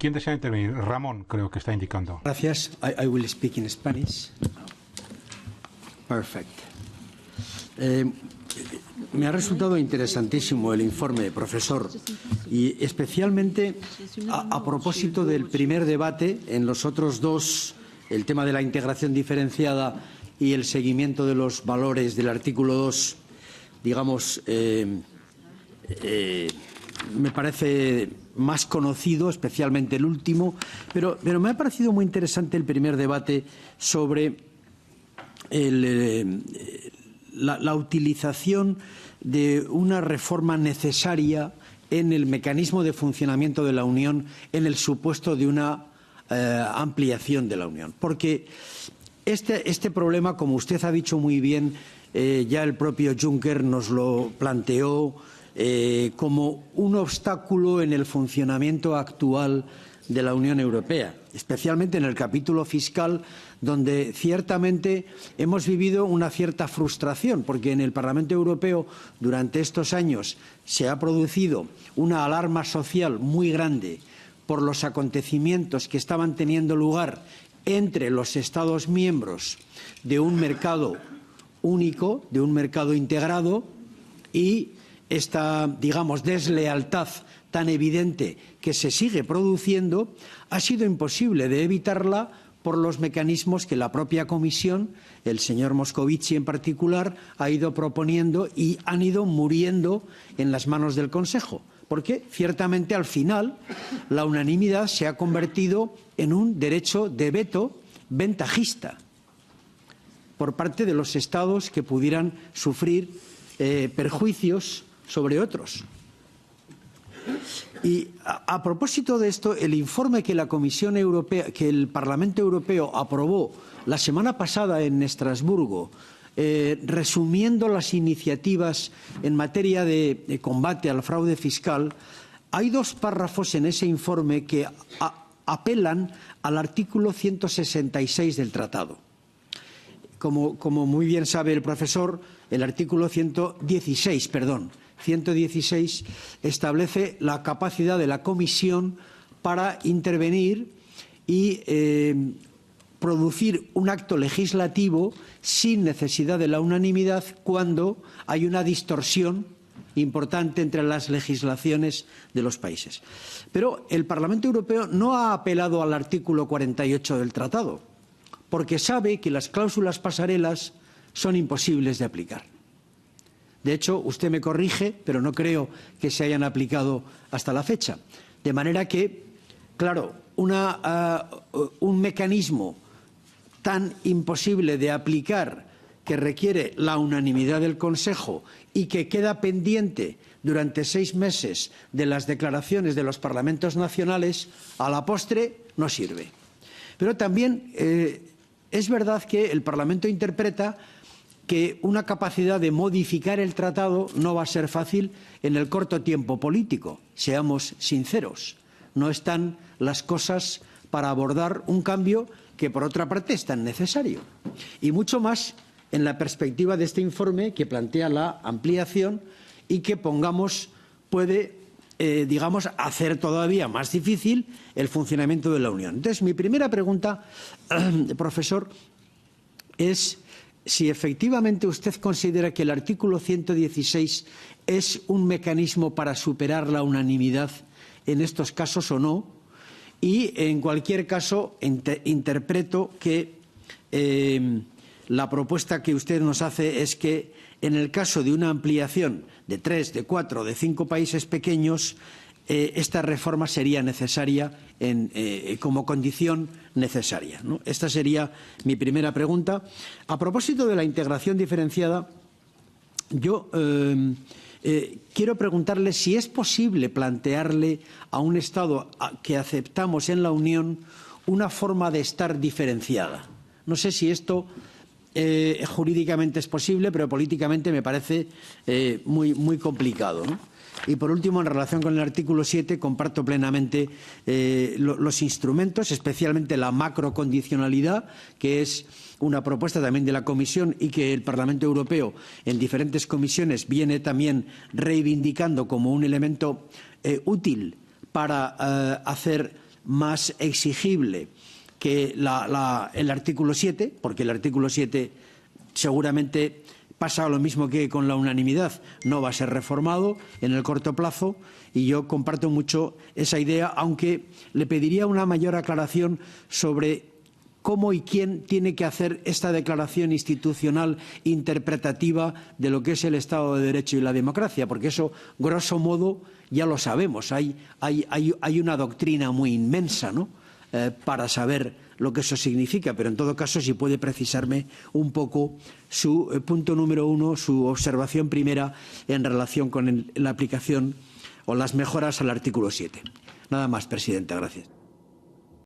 ¿Quién desea intervenir? Ramón, creo que está indicando. Gracias. I will speak in Spanish. Perfect. Me ha resultado interesantísimo el informe, profesor, y especialmente a propósito del primer debate. En los otros dos, el tema de la integración diferenciada y el seguimiento de los valores del artículo 2, digamos, me parece más conocido, especialmente el último, pero me ha parecido muy interesante el primer debate sobre la utilización de una reforma necesaria en el mecanismo de funcionamiento de la Unión en el supuesto de una ampliación de la Unión. Porque este problema, como usted ha dicho muy bien, ya el propio Juncker nos lo planteó como un obstáculo en el funcionamiento actual de la Unión Europea, especialmente en el capítulo fiscal, donde ciertamente hemos vivido una cierta frustración, porque en el Parlamento Europeo durante estos años se ha producido una alarma social muy grande por los acontecimientos que estaban teniendo lugar entre los Estados miembros de un mercado único, de un mercado integrado, y esta, digamos, deslealtad tan evidente que se sigue produciendo ha sido imposible de evitarla por los mecanismos que la propia Comisión, el señor Moscovici en particular, ha ido proponiendo y han ido muriendo en las manos del Consejo. Porque, ciertamente, al final, la unanimidad se ha convertido en un derecho de veto ventajista por parte de los Estados que pudieran sufrir perjuicios sobre otros. Y a propósito de esto, el informe que la Comisión Europea, que el Parlamento Europeo aprobó la semana pasada en Estrasburgo, resumiendo las iniciativas en materia de combate al fraude fiscal, hay dos párrafos en ese informe que apelan al artículo 166 del Tratado. Como muy bien sabe el profesor, el artículo 116 establece la capacidad de la Comisión para intervenir y producir un acto legislativo sin necesidad de la unanimidad cuando hay una distorsión importante entre las legislaciones de los países. Pero el Parlamento Europeo no ha apelado al artículo 48 del Tratado, porque sabe que las cláusulas pasarelas son imposibles de aplicar. De hecho, usted me corrige, pero no creo que se hayan aplicado hasta la fecha. De manera que, claro, un mecanismo tan imposible de aplicar que requiere la unanimidad del Consejo y que queda pendiente durante 6 meses de las declaraciones de los parlamentos nacionales, a la postre no sirve. Pero también es verdad que el Parlamento interpreta que una capacidad de modificar el tratado no va a ser fácil en el corto tiempo político. Seamos sinceros, no están las cosas para abordar un cambio que, por otra parte, es tan necesario. Y mucho más en la perspectiva de este informe que plantea la ampliación y que puede, digamos, hacer todavía más difícil el funcionamiento de la Unión. Entonces, mi primera pregunta, profesor, es si efectivamente usted considera que el artículo 116 es un mecanismo para superar la unanimidad en estos casos o no, y en cualquier caso interpreto que la propuesta que usted nos hace es que en el caso de una ampliación de 3, de 4, de 5 países pequeños, esta reforma sería necesaria como condición necesaria, ¿no? Esta sería mi primera pregunta. A propósito de la integración diferenciada, yo quiero preguntarle si es posible plantearle a un Estado que aceptamos en la Unión una forma de estar diferenciada. No sé si esto jurídicamente es posible, pero políticamente me parece muy complicado, ¿no? Y, por último, en relación con el artículo 7, comparto plenamente los instrumentos, especialmente la macrocondicionalidad, que es una propuesta también de la Comisión y que el Parlamento Europeo en diferentes comisiones viene también reivindicando como un elemento útil para hacer más exigible que el artículo 7, porque el artículo 7 seguramente pasa lo mismo que con la unanimidad, no va a ser reformado en el corto plazo, y yo comparto mucho esa idea, aunque le pediría una mayor aclaración sobre cómo y quién tiene que hacer esta declaración institucional interpretativa de lo que es el Estado de Derecho y la democracia, porque eso, grosso modo, ya lo sabemos. Hay una doctrina muy inmensa, ¿no?, para saber lo que eso significa, pero en todo caso, si puede precisarme un poco su punto número 1, su observación primera en relación con la aplicación o las mejoras al artículo 7. Nada más, presidenta. Gracias.